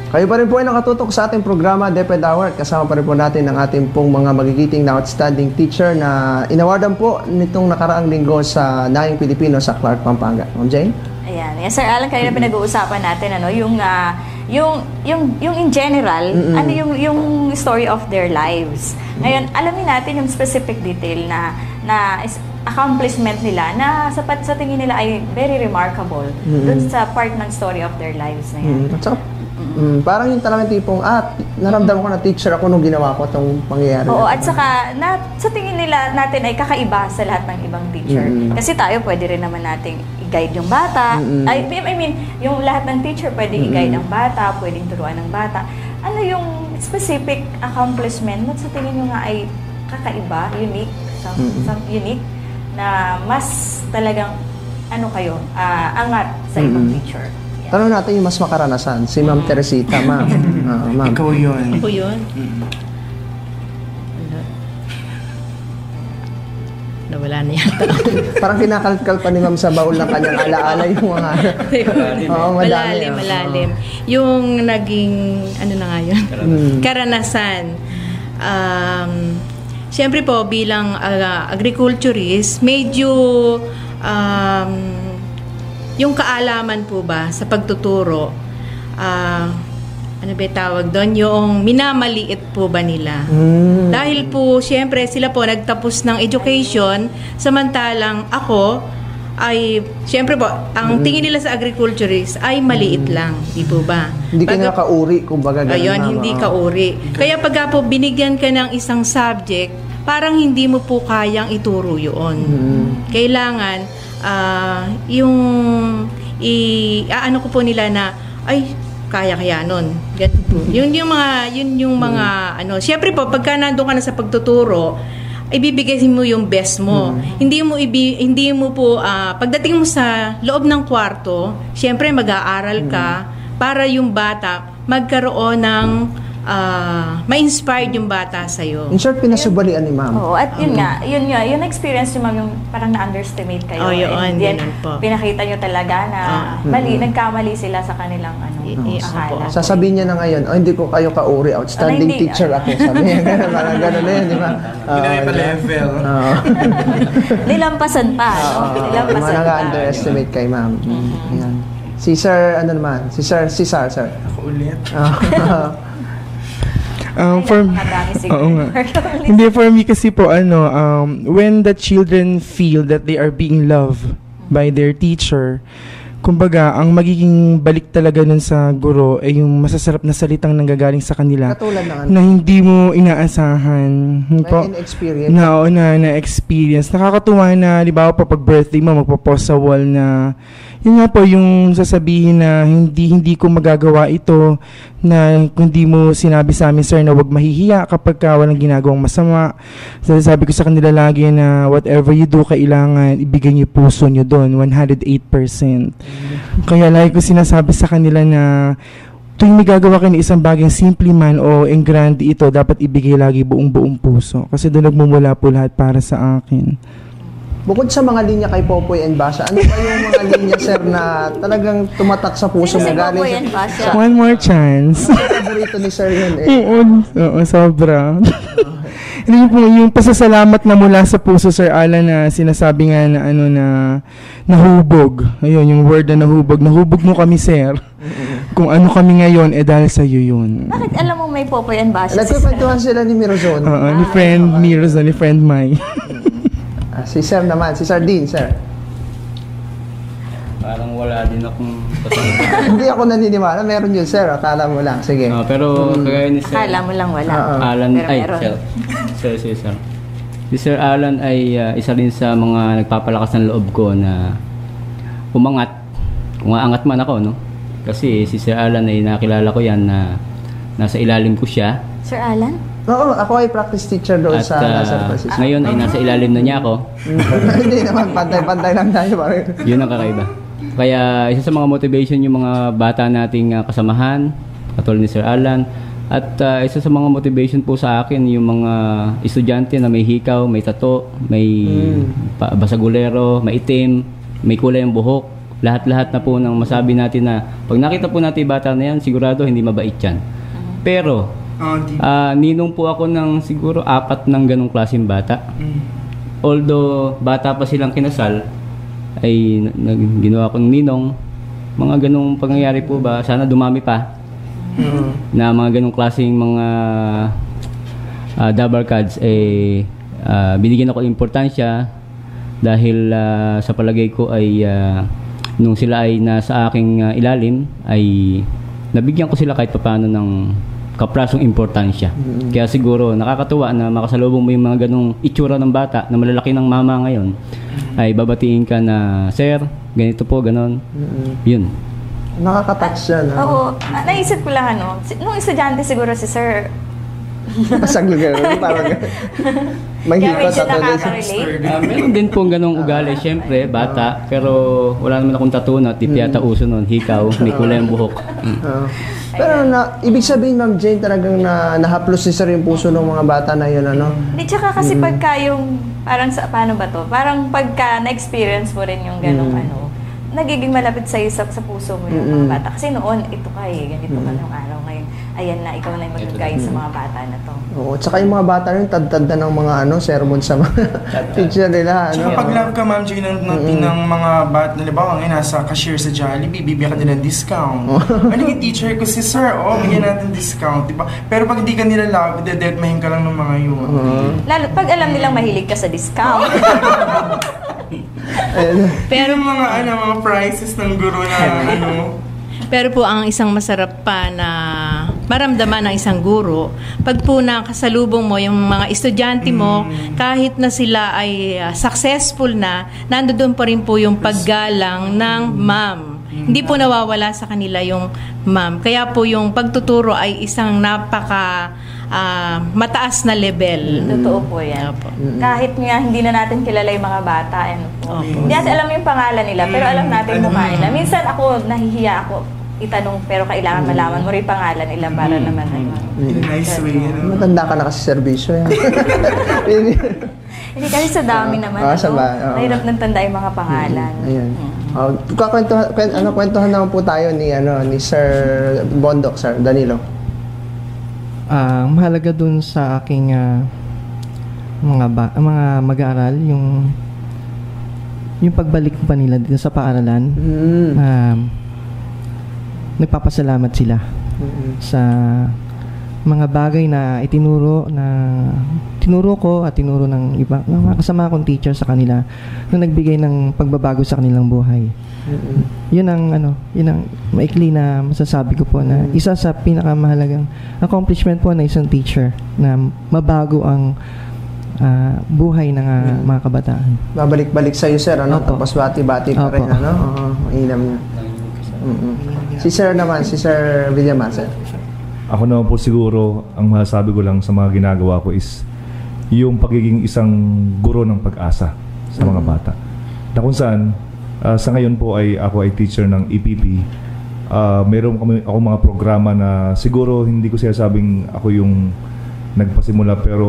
Kayo pa rin po ay nakatutok sa ating programa, DepEd Hour. Kasama pa rin po natin ang ating pong mga magigiting na outstanding teacher na inawardan po nitong nakaraang linggo sa Naing Pilipino sa Clark, Pampanga. Ma'am Jane? Ayan. Yes, Sir Alan, kanina pinag-uusapan natin yung in general, ano yung story of their lives. Ngayon, alamin natin yung specific detail na accomplishment nila na sa tingin nila ay very remarkable dun sa part ng story of their lives na yan. Parang yung talagang tipong, naramdaman ko na teacher ako nung ginawa ko itong pangyayari. Oo, at saka, sa tingin nila natin ay kakaiba sa lahat ng ibang teacher. Kasi tayo pwede rin naman nating i-guide yung bata. I mean, yung lahat ng teacher pwede i-guide ang bata, pwedeng turuan ng bata. Ano yung specific accomplishment na sa tingin nyo nga ay kakaiba, unique, unique, na mas talagang, angat sa ibang teacher? Tanong natin yung mas makaranasan, si Ma'am Teresita, ma'am. Ma'am. Ikaw yun. Ako yun? Nawala na yata. Parang kinakalkal pa ni Ma'am sa baul ng kanyang alaala yung mga... Malalim. Yung naging, karanasan. Siyempre po, bilang agriculturist, medyo... yung kaalaman po ba sa pagtuturo, ano ba tawag doon? Yung minamaliit po ba nila? Dahil po, siyempre, sila po nagtapos ng education, samantalang ako ay, siyempre po, ang tingin nila sa agriculturist ay maliit lang, di po ba? Hindi ka nakauri, kumbaga. Ayun, hindi kauri. Kaya pagka po binigyan ka ng isang subject, parang hindi mo po kayang ituro yun. Kailangan, yung ano ko po nila na ay kaya nun. Ganun po. Yun yung mga siyempre po pagka nandoon ka na sa pagtuturo, ibibigay mo yung best mo. Hindi mo po pagdating mo sa loob ng kwarto, siyempre mag-aaral ka para yung bata magkaroon ng ma-inspired yung bata sa'yo. In short, pinasubalian ni Ma'am. Oo, at yun experience nyo, Ma'am, yung parang na-underestimate kayo. Yun po. Pinakita nyo talaga na nagkamali sila sa kanilang akala. Sasabihin niya na ngayon, hindi ko kayo kauri, outstanding teacher ako. Sabi niya, parang gano'n na yun, di ba? Hindi pa level. Nilampasan pa, no? Nilampasan pa. Nag-underestimate kay Ma'am. Si Sir, sir? Ako ulit. Hindi, for me kasi po, when the children feel that they are being loved by their teacher, kumbaga, ang magiging balik talaga nun sa guro ay yung masasarap na salitang nanggagaling sa kanila. Katulad na hindi mo inaasahan. Na-experience. Nakakatuwa na, di ba, pag birthday mo, magpo-post sa wall na, yun nga po, yung sasabihin na hindi ko magagawa ito, na kundi mo sinabi sa amin, sir, na wag mahihiya kapag walang ginagawang masama. Sabi ko sa kanila lagi na whatever you do, kailangan ibigay niyo puso niyo doon, 108%. Kaya lagi ko sinasabi sa kanila na tuwing may gagawa kayo ng isang bagay, simple man o engrande ito, dapat ibigay lagi buong puso. Kasi doon nagmumula po lahat para sa akin. Bukod sa mga linya kay Popoy and Basha, ano ba yung mga linya, sir, na talagang tumatak sa puso mo galing sa... One more chance. Paborito ni sir yun Oo, sobra. Yung pasasalamat na mula sa puso, Sir Alan, na sinasabi nga na nahubog. Ayun, yung word na nahubog. Nahubog mo kami, sir. Kung ano kami ngayon, dahil sa iyo yun. Bakit alam mo may Popoy and Basha? Nagkukwentuhan sila ni Mirozon. Ni friend Mirozon, ni friend Mai. Si Sir naman, si Sardine, sir. Parang wala din akong Hindi ako naniniwala, meron yun, sir. Akala mo lang, sige. Pero kagaya ni Sir Akala mo lang wala. Alan, Sir. Si Sir Alan ay isa rin sa mga nagpapalakas ng loob ko na umangat. Umaangat man ako, no? Kasi si Sir Alan ay nakilala ko yan na nasa ilalim ko siya. Sir Alan? Oo, ako ay practice teacher doon sa San Francisco. Ngayon ay nasa ilalim na niya ako. Hindi naman, pantay-pantay lang tayo. Yun ang kakaiba. Kaya isa sa mga motivation yung mga bata nating kasamahan, katulad ni Sir Alan. At isa sa mga motivation po sa akin yung mga estudyante na may hikaw, may tato, may basagulero, may itim, may kulay ang buhok. lahat-lahat na po ng masabi natin na pag nakita po natin yung bata na yan, sigurado hindi mabait yan. Pero, ninong po ako ng siguro 4 ng ganong klaseng bata. Although bata pa silang kinasal, ay ginawa ko ng ninong. Mga ganong pangyayari po ba, sana dumami pa. Na mga ganong klaseng mga double cards, binigyan ako importansya dahil sa palagay ko ay nung sila ay nasa aking ilalim, ay nabigyan ko sila kahit paano ng kaprasong importansya. Kaya siguro nakakatuwa na makasalubong mo yung mga ganong itsura ng bata na malalaki ng mama ngayon, ay babatiin ka na, sir, ganito po, ganon. Yun. Nakaka-touch yan. Oo. Naisip ko lang nung estudyante siguro si sir. Pasag lugar. Parang may Kaya hikot medyo at nakaka-relate. Meron din pong ganong ugali, syempre, bata, pero wala naman akong tattoo na, tipyata uso nun, hikaw, may kulay ang buhok. Pero ibig sabihin, Ma'am Jane, talagang nahaplos ni sir yung puso ng mga bata na yun, ano? Hindi, tsaka kasi pagka yung, parang paano ba to? Parang pagka na-experience mo rin yung ganong nagiging malapit sa'yo sa puso mo yung mga bata. Kasi noon, ito ka ganito ka nung araw ngayon. Ayan na, ikaw na yung mag-guide sa mga bata na to. Oo, tsaka yung mga bata rin, tad-tad na ng mga sermon sa mga teacher nila, ano? Tsaka pag love ka, Ma'am Jane, ng mga bata, halimbawa ngayon, nasa cashier sa Jollibee, bibigyan ka nila ng discount. Yung teacher ko si sir, bigyan natin discount, diba? Pero pag hindi ka nila love, dededmahin ka lang ng mga yun. Lalo, pag alam nilang mahilig ka sa discount. Pero yung mga prices ng guro na Pero po ang isang masarap pa na maramdaman ng isang guro, pag po nakasalubong mo yung mga estudyante mo, kahit na sila ay successful na, nandoon pa rin po yung paggalang ng ma'am. Hindi po nawawala sa kanila yung ma'am. Kaya po yung pagtuturo ay isang napaka mataas na level. Totoo po yan. Opo. Kahit nga hindi na natin kilala yung mga bata. Hindi natin alam yung pangalan nila, pero alam natin mukha nila. Minsan ako, nahihiya ako itanong, pero kailangan malaman mo rin yung pangalan nila para naman nice way. Matanda ka na kasi serbisyo yan. Hindi kasi sa dami naman. Mahirap nang tanda yung mga pangalan. Ayan. Kwentuhan naman po tayo ni Sir Bondok, Sir Danilo. Mahalaga dun sa aking mga mag-aaral yung pagbalik pa nila dito sa paaralan. Nagpapasalamat sila sa mga bagay na tinuro ko at tinuro ng iba ng mga kasama kong teacher sa kanila na nagbigay ng pagbabago sa kanilang buhay. Yun ang maikli na masasabi ko po na isa sa pinakamahalagang accomplishment po ng isang teacher na mabago ang buhay ng mga kabataan. Babalik-balik sa iyo, sir, tapos bati-bati pa rin, mainam niya. Si Sir naman, si Sir Villaman, sir. Ako naman po siguro, ang masasabi ko lang sa mga ginagawa ko is yung pagiging isang guro ng pag-asa sa mga bata. Na kung saan, sa ngayon po ako ay teacher ng EPP. Meron ako mga programa na siguro hindi ko sinasabing ako yung nagpasimula, pero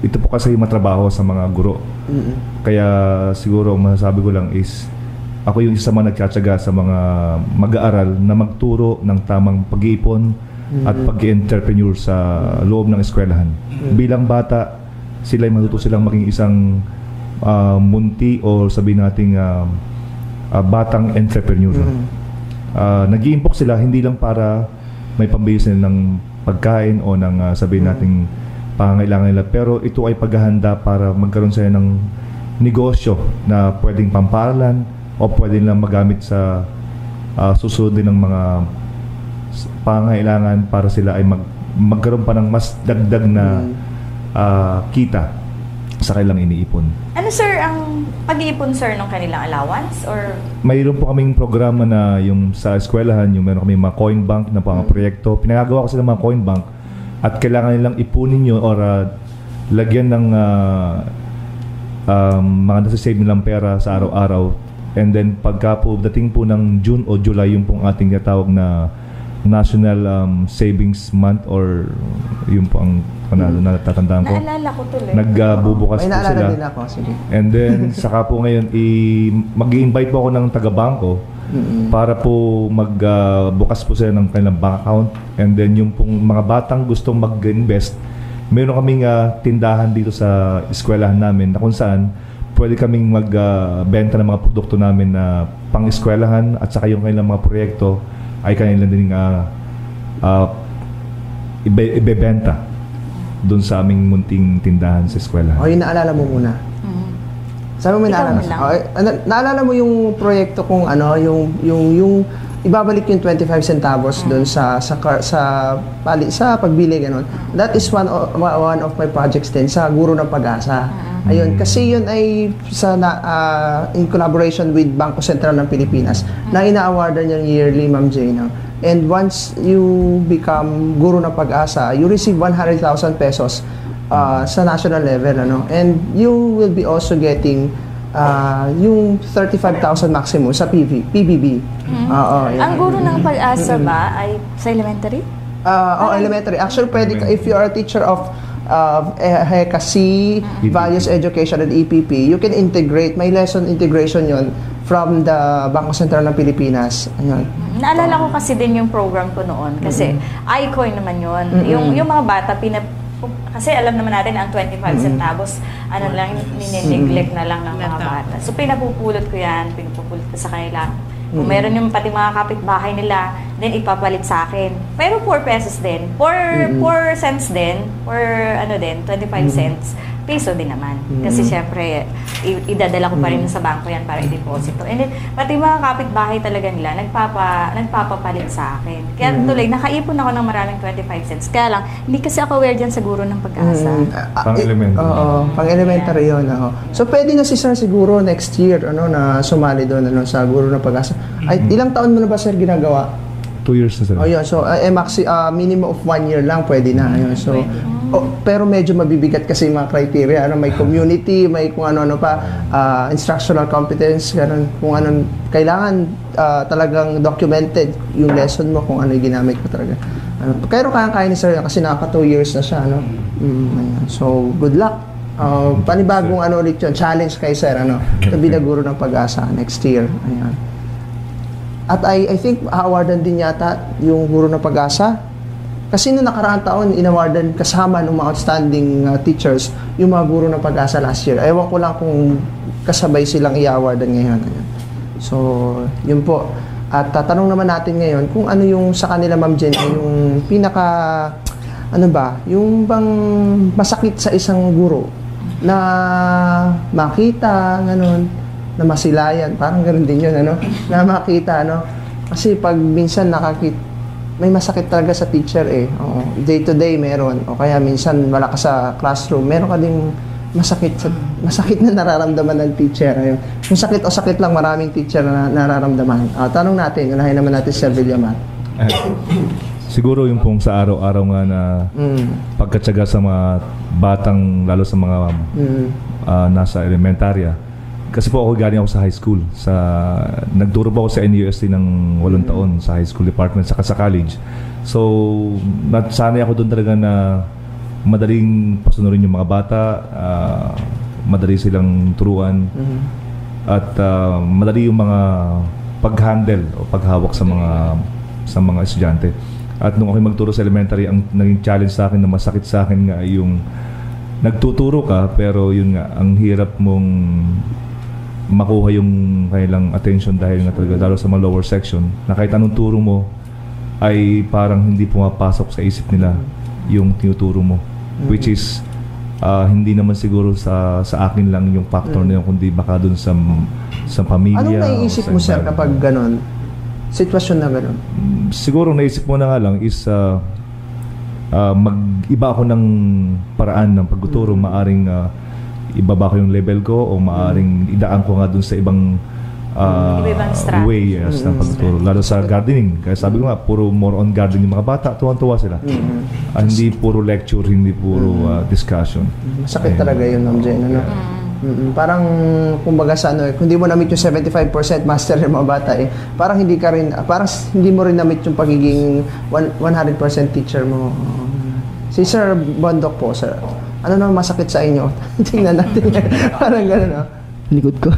ito po kasi matrabaho sa mga guro. Kaya siguro ang masasabi ko lang is ako yung isa mga nagtsatsaga sa mga mag-aaral na magturo ng tamang pag-iipon at pag-entrepreneur sa loob ng eskwelahan. Bilang bata, sila ay matuto silang maging isang munti o sabihin nating batang entrepreneur. Nag-iimpok sila hindi lang para may pambili sila ng pagkain o ng sabihin nating pangangailangan nila, pero ito ay paghahanda para magkaroon sila ng negosyo na pwedeng pamparalan o pwede nilang magamit sa susunod din ng mga pangangailangan para sila ay magkaroon pa ng mas dagdag na kita sa kanilang iniipon. Ano, sir, ang pag-iipon, sir, ng kanilang allowance? Or mayroon po kaming programa na yung sa eskwelahan, yung meron kaming mga coin bank na mga proyekto. Pinagagawa ko sila mga coin bank at kailangan nilang ipunin yun or lagyan ng mga nasa-save nilang pera sa araw-araw. And then pagka po dating po ng June o July yung pong ating tinatawag na National Savings Month or yun po ang natatandaan ko. Naalala ko tuloy. Nagbubukas May po naalala sila. din ako. Sige. And then, saka po ngayon, mag-i-invite po ako ng taga-bangko para po magbukas po sila ng kanilang bank account. And then, yung pong mga batang gustong mag-invest, meron kaming tindahan dito sa eskwelahan namin na kung saan pwede kaming magbenta ng mga produkto namin na pang-eskwelahan at saka yung kanilang mga proyekto ay kanilang din ibebenta doon sa aming munting tindahan sa eskwelahan. O, yung naalala mo muna. Sabi mo, Ikaw naalala. mo lang. Okay. Naalala mo yung proyekto kung ano, yung ibabalik yung 25 centavos doon sa pagbili ganun. That is one of my projects din sa Guro ng Pag-asa. Ayun, kasi yun ay in collaboration with Bangko Sentral ng Pilipinas na ina-awardan yung yearly, Ma'am Jay. No? And once you become Guro ng Pag-asa, you receive 100,000 pesos sa national level, ano? And you will be also getting yung 35,000 maximum sa PBB. Ang Guro ng Pag-asa ba ay sa elementary? Elementary. Actually, pwede ka, if you are a teacher of HECA-C, Values Education and EPP, you can integrate, may lesson integration yon from the Bangko Sentral ng Pilipinas. Ayun. Naalala ko kasi din yung program ko noon kasi iCoin naman yun. Yung mga bata, kasi alam naman natin ang 25 centavos, ano lang, nineglect na lang ng mga bata. So pinapupulot ko ko sa kanila. Kung meron yung pati mga kapitbahay nila, then ipapalit sa akin. Pero 4 pesos din. 4 cents din. Or 25 cents. Piso din naman. Kasi syempre, idadala ko pa rin sa bangko yan para i-deposito. And then, pati mga kapitbahay talaga nila, nagpapapalit sa akin. Kaya tuloy, nakaipon ako ng maraming 25 cents. Kaya lang, hindi kasi ako aware dyan sa Guro ng Pag-asa. Pang-elementary. Oo, pang-elementary yun. So, pwede na si Sir siguro next year na sumali doon sa Guro ng Pag-asa. Ay, ilang taon mo na ba, Sir, ginagawa? 2 years na sila. Oh, yun. So, minimum of 1 year lang pwede na. Ayun. So, pero medyo mabibigat kasi mga criteria. May community, may kung ano pa, instructional competence, ganun. Kung ano, kailangan talagang documented yung lesson mo kung ano yung ginamit mo talaga. Pero kaya ni Sir kasi nakaka 2 years na siya. Ayan. So, good luck. Panibagong ulit yun. Challenge kay Sir, to be the Guro ng Pag-asa next year. Ayan. At I think awardan din yata yung Guro ng Pag-asa. Kasi noong nakaraang taon, inawardan kasama ng mga outstanding teachers yung mga Guro ng Pag-asa last year. Ewan ko lang kung kasabay silang i-awardan ngayon. So, yun po. At tatanong naman natin ngayon kung ano yung sa kanila, Ma'am Jen, yung pinaka, yung bang masakit sa isang guro na makita, na masilayan, parang ganoon din yun, na makita, kasi pag minsan may masakit talaga sa teacher day to day meron, o kaya minsan wala ka sa classroom, meron ka ding masakit na nararamdaman ng teacher. Kung sakit o sakit lang, maraming teacher na nararamdaman. Tanong natin, unahin naman natin si Sir Villamar. Siguro yung pong sa araw-araw nga na pagkatsaga sa mga batang, lalo sa mga nasa elementarya. Kasi po ako galing ako sa high school. Nagturo po ako sa NUST ng 8 taon sa high school department saka sa college. So, nasanay ako doon talaga na madaling pasunurin yung mga bata, madali silang turuan, at madali yung mga pag-handle o paghawak sa mga estudyante. At nung ako magturo sa elementary, ang naging challenge sa akin na masakit sa akin nga ay yung nagtuturo ka, pero yun nga, ang hirap mong makuha yung kailang attention dahil nga talaga lalo sa mga lower section na kahit anong turo mo ay parang hindi pumapasok sa isip nila yung tinuturo mo, which is hindi naman siguro sa akin lang yung factor na yun, kundi baka dun sa pamilya. Anong naiisip mo, Sir, kapag ganon? Sitwasyon na ganon? Siguro naisip mo na nga lang is mag-iba ako ng paraan ng pagtuturo. Maaring ibaba ko yung level ko o maaring idaan ko nga dun sa ibang way ng pagtuturo. Lalo sa gardening. Kaya sabi ko nga, puro more on gardening yung mga bata. Tuwan-tuwa sila. Hindi puro lecture, hindi puro discussion. Masakit talaga yun, Ma'am Jen. Parang, kumbaga sa ano, kung hindi mo na-meet yung 75% master ng mga bata parang hindi ka rin, parang hindi mo rin na-meet yung pagiging 100% teacher mo. Si Sir Bondok po, sir, ano naman masakit sa inyo? Tingnan natin. Parang gano'n, no? Likod ko.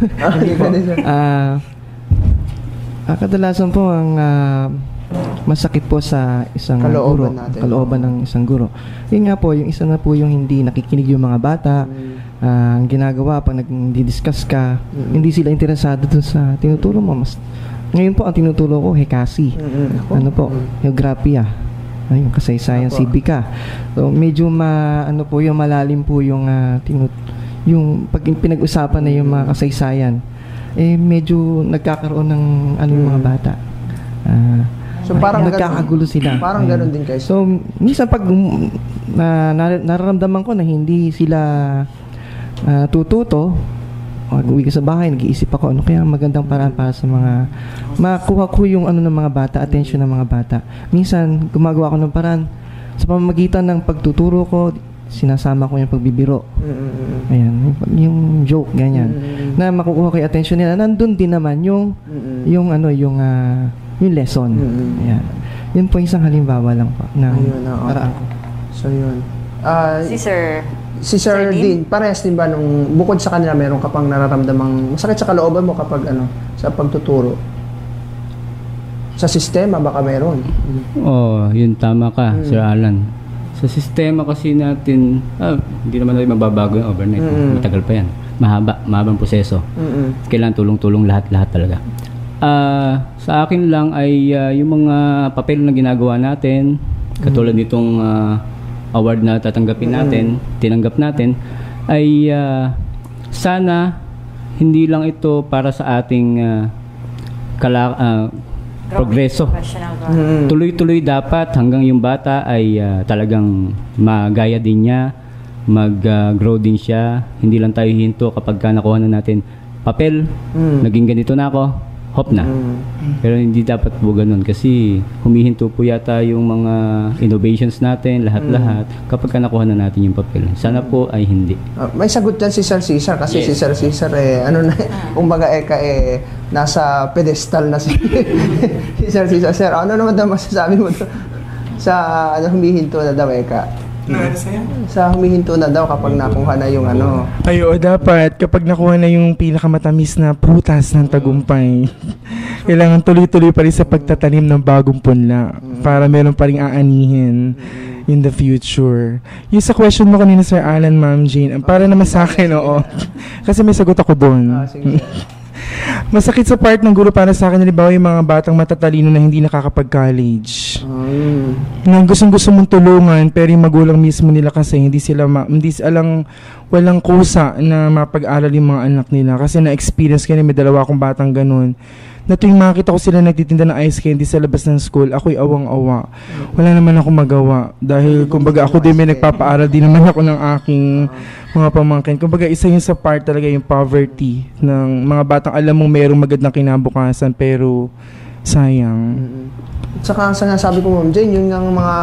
Kadalasan po ang masakit po sa isang Kalooban guro, natin. kalooban ng isang guro. Yun nga po, yung isa na po yung hindi nakikinig yung mga bata. Ang ginagawa pag nag-discuss ka, hindi sila interesado dun sa tinuturo mo. Ngayon po ang tinuturo ko, Hekasi. Ano po, Geograpia. Yung kasaysayan, Sibika. So medyo ano po yung malalim po yung yung pag pinag-usapan na yung mga kasaysayan, medyo nagkakaroon ng yung mga bata. So parang nagkakagulo sila. Parang gano'n din kayo. So minsan pag nararamdaman ko na hindi sila tututo, uwi ko sa bahay, nag-iisip ako ano kaya magandang paraan para sa mga makuha ko yung ng mga bata, attention ng mga bata. Minsan gumagawa ko ng paraan sa pamamagitan ng pagtuturo ko, sinasama ko yung pagbibiro. Ayan, yung joke ganyan. Na makukuha ko yung attention nila. Nandun din naman yung lesson. Ayan. Yun po isang halimbawa lang po ng paraan ko. So yun. Si Sir Dean, parehas din ba nung bukod sa kanila meron ka pang nararamdamang masakit sa kalooban mo kapag sa pagtuturo? Sa sistema baka meron. Yun tama ka, Sir Alan. Sa sistema kasi natin, hindi naman natin mababago yung overnight. Matagal pa yan. Mahabang proseso. Kailangan tulong-tulong lahat talaga. Sa akin lang ay yung mga papel na ginagawa natin, katulad nitong award na tatanggapin natin, tinanggap natin, ay sana hindi lang ito para sa ating progreso. Tuloy-tuloy dapat hanggang yung bata ay talagang magaya din niya, mag-grow din siya. Hindi lang tayo hinto kapag nakuha na natin papel, naging ganito na ako, hop na. Pero hindi dapat po ganun kasi humihinto po yata yung mga innovations natin, lahat-lahat kapag nakuha na natin yung papel. Sana po ay hindi. May sagot dyan si Sir Cesar kasi si Sir Cesar kumbaga nasa pedestal na si Sir Cesar. Sir, ano naman daw masasabi mo sa humihinto na daw sa humihinto na daw kapag nakuha na yung dapat kapag nakuha na yung pinakamatamis na prutas ng tagumpay, kailangan tuloy-tuloy pa rin sa pagtatanim ng bagong punla para meron pa rin aanihin in the future. Yung sa question mo kanina, Sir Alan, Ma'am Jane, para naman sa akin, kasi may sagot ako doon. Masakit sa part ng guro para sa akin, halimbawa yung mga batang matatalino na hindi nakakapag-college. Na gustong-gusto mong tulungan, pero yung magulang mismo nila kasi walang kusa na mapag-aral yung mga anak nila. Kasi na-experience ko may dalawa akong batang ganun. Na tuwing makita ko sila nagtitinda ng ice candy sa labas ng school, ako'y awang-awa. Wala naman ako magawa. Dahil, kumbaga, ako din may nagpapaaral din naman ako ng aking mga pamangkin. Kumbaga, isa yun sa part talaga yung poverty ng mga batang alam mong mayroong magandang kinabukasan, pero sayang. Saka sa nasabi ko, Ma'am Jane, yun ng mga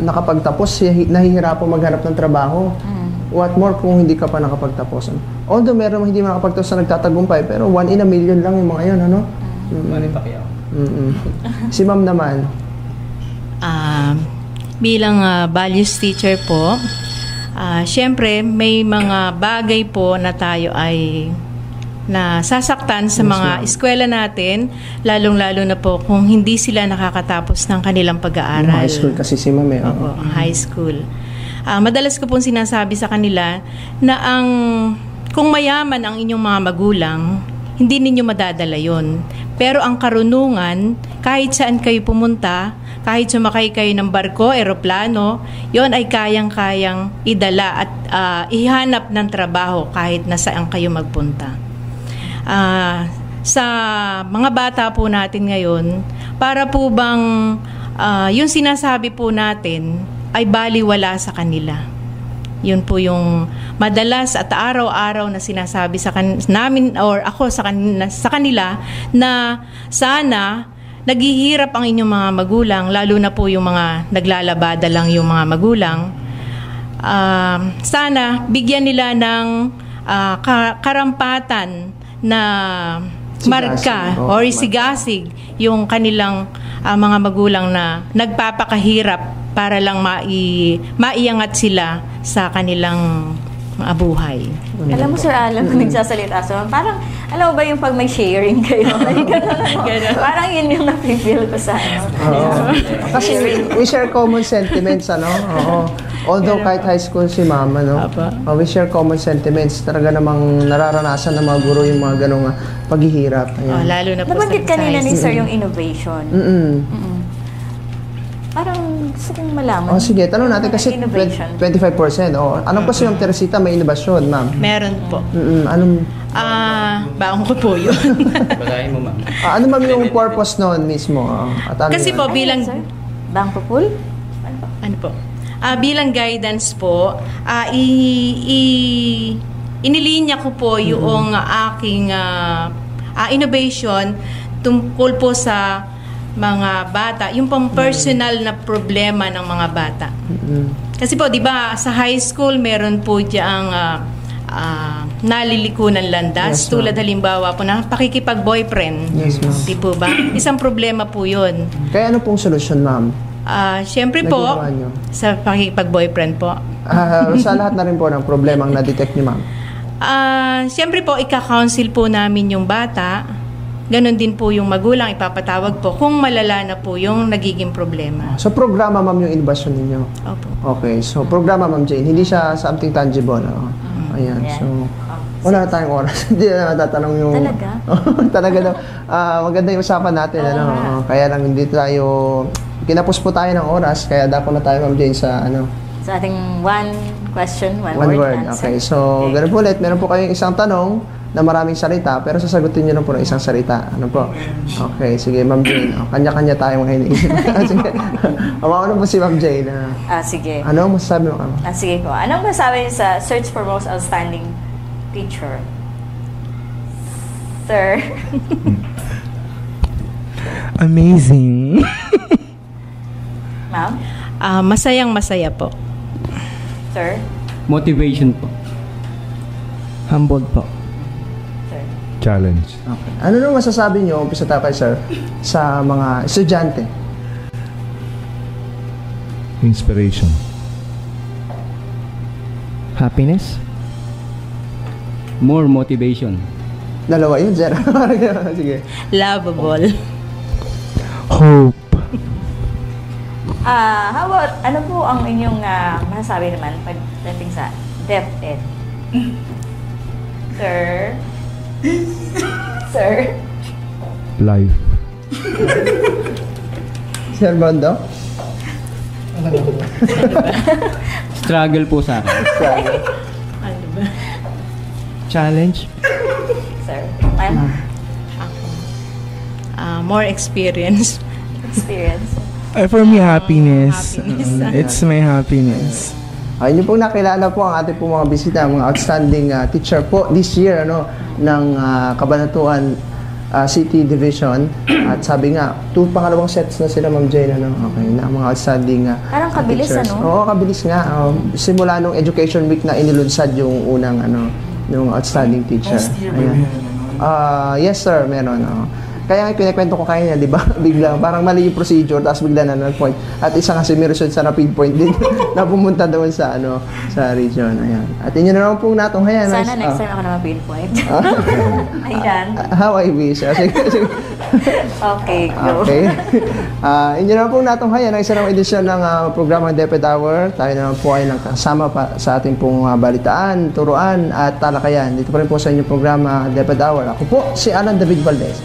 nakapagtapos, nahihirapan maghanap ng trabaho. What more kung hindi ka pa nakapagtapos. Although meron hindi nakapagtapos na nagtatagumpay, pero 1 in a million lang yung mga yun, Si Ma'am naman. Bilang values teacher po, syempre may mga bagay po na tayo ay nasasaktan sa mga eskwela natin, lalong-lalo na po kung hindi sila nakakatapos ng kanilang pag-aaral. High school kasi si Ma'am Oo, high school. Madalas ko pong sinasabi sa kanila na kung mayaman ang inyong mga magulang, hindi ninyo madadala yon. Pero ang karunungan, kahit saan kayo pumunta, kahit sumakay kayo ng barko, eroplano, yon ay kayang-kayang idala at ihanap ng trabaho kahit nasaan kayo magpunta. Sa mga bata po natin ngayon, para po bang yung sinasabi po natin ay baliwala sa kanila. Yun po yung madalas at araw-araw na sinasabi sa namin or ako sa kanila na sana naghihirap ang inyong mga magulang, lalo na po yung mga naglalabada lang yung mga magulang. Sana bigyan nila ng karampatan na Sigasig. marka or isigasig yung kanilang mga magulang na nagpapakahirap para lang maiangat sila sa kanilang buhay. Alam mo, Sir Alan, kung nagsasalita sa parang, alam mo ba yung pag may sharing kayo? Parang yun yung napipil ko sa Oo. Kasi we share common sentiments, ano? Oo. Although kahit high school si Mama, no? We share common sentiments. Talaga namang nararanasan ng mga guro yung mga ganong paghihirap. Ayan. Lalo na po Nabanggit sa kanina ni science. Sir yung innovation. Parang gusto kong malaman. Sige, tanong natin kasi Innovation. 25%. Anong kasi yung Teresita may inobasyon, ma'am? Meron po. Anong Baong ko po yun. Bagahin mo, ma'am. ano ma'am yung purpose noon mismo? At ano Kasi yun? po Ano bilang yun, Sir? Bangko pool? ano po? Bilang guidance po, inilinya ko po yung aking innovation tungkol po sa mga bata, yung pang personal na problema ng mga bata. Kasi po, di ba, sa high school, meron po diyang nalilikunan landas, Yes, ma'am. tulad halimbawa po na pakikipag-boyfriend. Yes, ma'am. Di po ba? Isang problema po yun. Kaya ano pong solusyon, ma'am? Siyempre po, Nagagawa niyo? sa pakikipag-boyfriend po, Sa lahat na rin po ng problemang na-detect ni ma'am. siyempre po, ika-counsel po namin yung bata. Ganon din po yung magulang, ipapatawag po kung malala na po yung nagiging problema. So, programa, ma'am, yung innovation ninyo? Opo. Okay. So, programa, ma'am Jane. Hindi siya something tangible. No? Ayan. Yeah. So, wala na tayong oras. Hindi na matatanong yung... Talaga? Talaga daw. Maganda yung usapan natin. Kaya lang hindi tayo... Kinapos po tayo ng oras. Kaya dako na tayo, ma'am Jane, sa ano... Sa ating one question, one One word. answer. Okay. So, ganun po ulit. Meron po kayong isang tanong na maraming salita, pero sasagutin niyo lang po ng isang salita. Ano po? Okay. Sige, ma'am Jane. Kanya-kanya tayo mga iniisip. Sige. Ano po si ma'am Jane? Sige. Ano masasabi mo? Sige po. Anong masasabi niyo sa search for most outstanding teacher? Sir? Amazing. Ma'am? Masayang masaya po. Sir? Motivation po. Humbled po. Sir? Challenge. Okay. Ano nung masasabi niyo, umpisa tayo kay sir, sa mga estudyante? Inspiration. Happiness. More motivation. Dalawa yun, sir. Sige. Lovable. Hope. How about, ano po ang inyong masasabi naman pagdating sa DepEd? Sir? Sir? Life. Sir Bondo? Struggle po sa akin. Ano ba? Challenge. Sir? Ma'am? More experience. Experience? For me, happiness. Happiness. It's my happiness. Ayun yung pong nakilala po ang ating pong mga bisita, mga outstanding teacher po this year ng Cabanatuan City Division. At sabi nga, pangalawang sets na sila, Ma'am Jane, okay, na mga outstanding Parang kabilis, teachers. ano? Oo, kabilis nga. Simula nung Education Week na inilunsad yung unang yung outstanding teacher. Last year ba yun? Yes, sir, meron. Kaya pinakwento ko kanya, di ba? Biglang, parang mali yung procedure, tapos bigla na nag-point. At isa nga si Mirson sa pinpoint din na pumunta doon sa sa region. Ayan. At inyo na naman pong natunghayan. Sana next time ako na ma-pinpoint. Ayan. How I wish. Sige. Okay, go. Okay. Inyo na naman pong natunghayan ang isa ng edisyon ng programang DepEd Hour. Tayo naman po ay nakasama pa sa ating pong balitaan, turuan at talakayan. Dito pa rin po sa inyong programa DepEd Hour. Ako po si Alan David Valdez.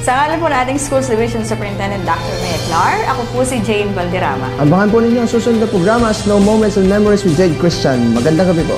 Sa ngalan po na ating Schools Division Superintendent Dr. Maya Clar, ako po si Jane Valderrama. Abangan po ninyo ang susunod na programa, Slow Moments and Memories with Jade Christian. Magandang gabi po.